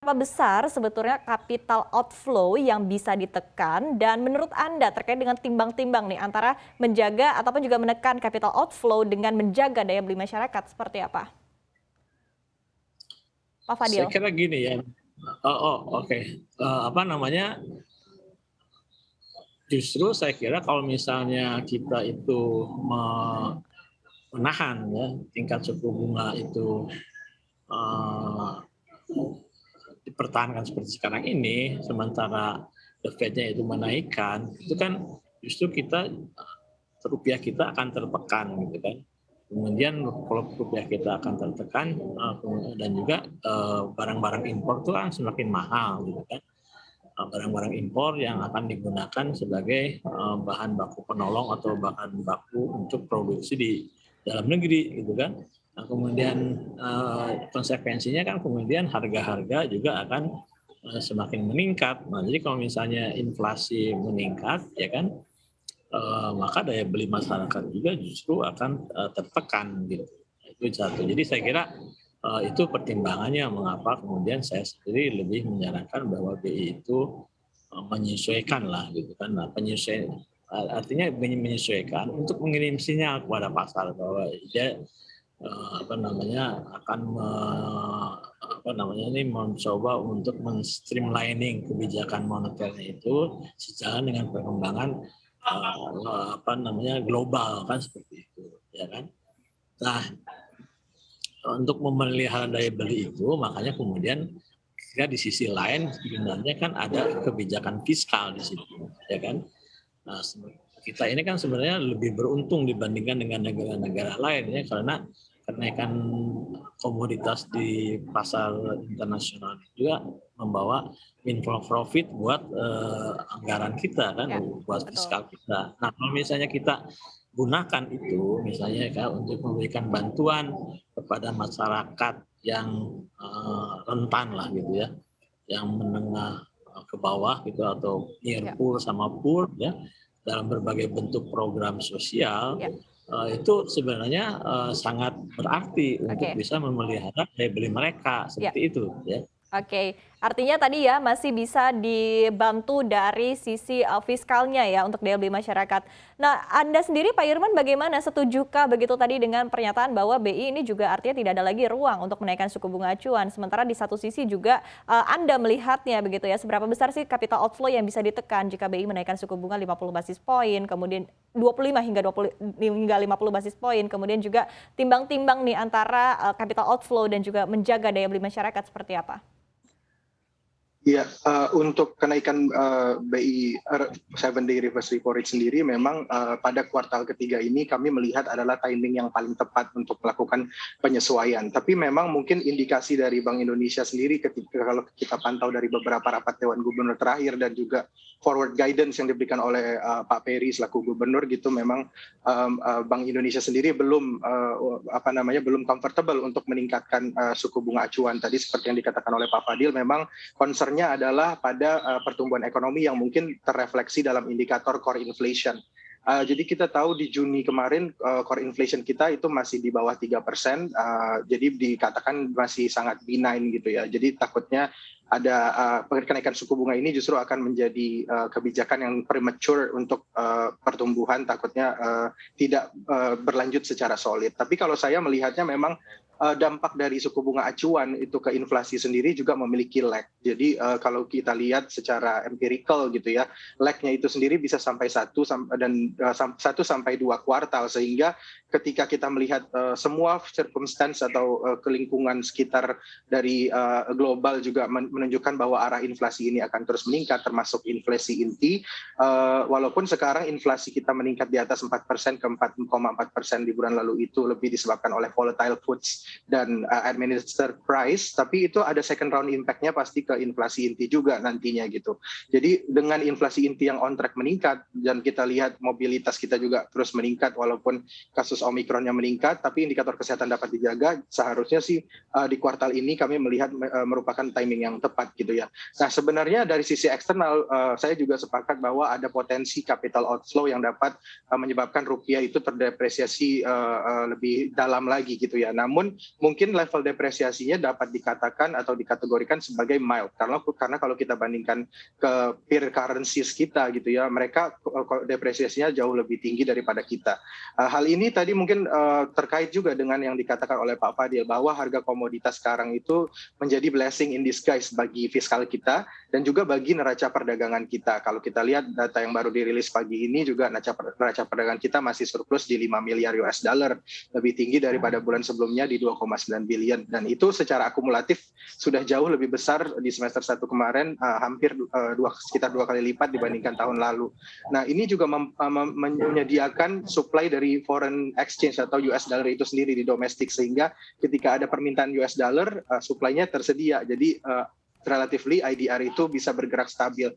Berapa besar sebetulnya capital outflow yang bisa ditekan dan menurut Anda terkait dengan timbang-timbang nih antara menjaga ataupun juga menekan capital outflow dengan menjaga daya beli masyarakat seperti apa? Pak Saya Fadil? kira gini ya, oke, apa namanya, justru saya kira kalau misalnya kita itu menahan ya tingkat suku bunga itu, eee, dipertahankan seperti sekarang ini, sementara The Fed-nya itu menaikkan, itu kan justru kita rupiah kita akan tertekan gitu kan. Kemudian kalau rupiah kita akan tertekan, dan juga, barang-barang impor itu kan semakin mahal gitu kan. Barang-barang impor yang akan digunakan sebagai bahan baku penolong atau bahan baku untuk produksi di dalam negeri gitu kan. Nah, kemudian konsekuensinya kan kemudian harga-harga juga akan semakin meningkat. Nah, jadi kalau misalnya inflasi meningkat ya kan, maka daya beli masyarakat juga justru akan tertekan gitu. Itu satu. Jadi saya kira itu pertimbangannya mengapa kemudian saya sendiri lebih menyarankan bahwa BI itu menyesuaikan lah gitu kan. Nah, penyesuaian artinya menyesuaikan untuk mengirim sinyal kepada pasar bahwa dia apa namanya akan apa namanya ini mencoba untuk men-streamlining kebijakan moneternya itu sejalan dengan perkembangan apa namanya global kan seperti itu ya kan. Nah, untuk memelihara daya beli itu makanya kemudian ya di sisi lain sebenarnya kan ada kebijakan fiskal di situ ya kan. Nah, kita ini kan sebenarnya lebih beruntung dibandingkan dengan negara-negara lain ya karena kenaikan komoditas di pasar internasional juga membawa inflow profit buat anggaran kita kan, Ya, buat betul. fiskal kita. Nah, kalau misalnya kita gunakan itu misalnya kan untuk memberikan bantuan kepada masyarakat yang rentan lah gitu ya, yang menengah ke bawah gitu atau near Ya, poor sama poor ya dalam berbagai bentuk program sosial ya. itu sebenarnya sangat berarti untuk Oke. bisa memelihara daya beli mereka Ya. seperti itu ya. Oke, artinya tadi ya masih bisa dibantu dari sisi, fiskalnya ya untuk daya beli masyarakat. Nah, Anda sendiri Pak Irman bagaimana, setujukah begitu tadi dengan pernyataan bahwa BI ini juga artinya tidak ada lagi ruang untuk menaikkan suku bunga acuan, sementara di satu sisi juga, Anda melihatnya begitu ya, seberapa besar sih capital outflow yang bisa ditekan jika BI menaikkan suku bunga 50 basis poin, kemudian 25 hingga 20 hingga 50 basis poin, kemudian juga timbang-timbang nih antara, capital outflow dan juga menjaga daya beli masyarakat seperti apa? Iya, untuk kenaikan BI 7-day reverse repo rate sendiri memang pada kuartal ketiga ini kami melihat adalah timing yang paling tepat untuk melakukan penyesuaian. Tapi memang mungkin indikasi dari Bank Indonesia sendiri ketika kalau kita pantau dari beberapa rapat Dewan Gubernur terakhir dan juga forward guidance yang diberikan oleh Pak Peri selaku gubernur gitu, memang Bank Indonesia sendiri belum belum comfortable untuk meningkatkan suku bunga acuan. Tadi seperti yang dikatakan oleh Pak Fadil, memang concernnya adalah pada pertumbuhan ekonomi yang mungkin terrefleksi dalam indikator core inflation. Jadi kita tahu di Juni kemarin core inflation kita itu masih di bawah 3%, jadi dikatakan masih sangat benign gitu ya. Jadi takutnya ada kenaikan suku bunga ini justru akan menjadi kebijakan yang premature untuk pertumbuhan, takutnya tidak berlanjut secara solid. Tapi kalau saya melihatnya memang dampak dari suku bunga acuan itu ke inflasi sendiri juga memiliki lag. Jadi kalau kita lihat secara empirical gitu ya, lag-nya itu sendiri bisa sampai 1 sampai 2 kuartal, sehingga ketika kita melihat semua circumstance atau kelingkungan sekitar dari global juga menunjukkan bahwa arah inflasi ini akan terus meningkat, termasuk inflasi inti. Walaupun sekarang inflasi kita meningkat di atas 4% ke 4,4% di bulan lalu, itu lebih disebabkan oleh volatile foods dan administered price, tapi itu ada second round impact-nya pasti ke inflasi inti juga nantinya gitu. Jadi dengan inflasi inti yang on track meningkat dan kita lihat mobilitas kita juga terus meningkat walaupun kasus Omikronnya meningkat, tapi indikator kesehatan dapat dijaga, seharusnya sih di kuartal ini kami melihat merupakan timing yang tepat gitu ya. Nah sebenarnya dari sisi eksternal, saya juga sepakat bahwa ada potensi capital outflow yang dapat menyebabkan rupiah itu terdepresiasi lebih dalam lagi gitu ya. Namun mungkin level depresiasinya dapat dikatakan atau dikategorikan sebagai mild, karena kalau kita bandingkan ke peer currencies kita gitu ya, mereka depresiasinya jauh lebih tinggi daripada kita. Hal ini tadi mungkin terkait juga dengan yang dikatakan oleh Pak Fadil bahwa harga komoditas sekarang itu menjadi blessing in disguise bagi fiskal kita dan juga bagi neraca perdagangan kita. Kalau kita lihat data yang baru dirilis pagi ini juga neraca perdagangan kita masih surplus di 5 miliar US dollar, lebih tinggi daripada bulan sebelumnya di 2,9 billion, dan itu secara akumulatif sudah jauh lebih besar di semester 1 kemarin, hampir sekitar 2 kali lipat dibandingkan tahun lalu. Nah ini juga menyediakan supply dari foreign exchange atau US dollar itu sendiri di domestik, sehingga ketika ada permintaan US dollar, supply-nya tersedia. Jadi relatively IDR itu bisa bergerak stabil.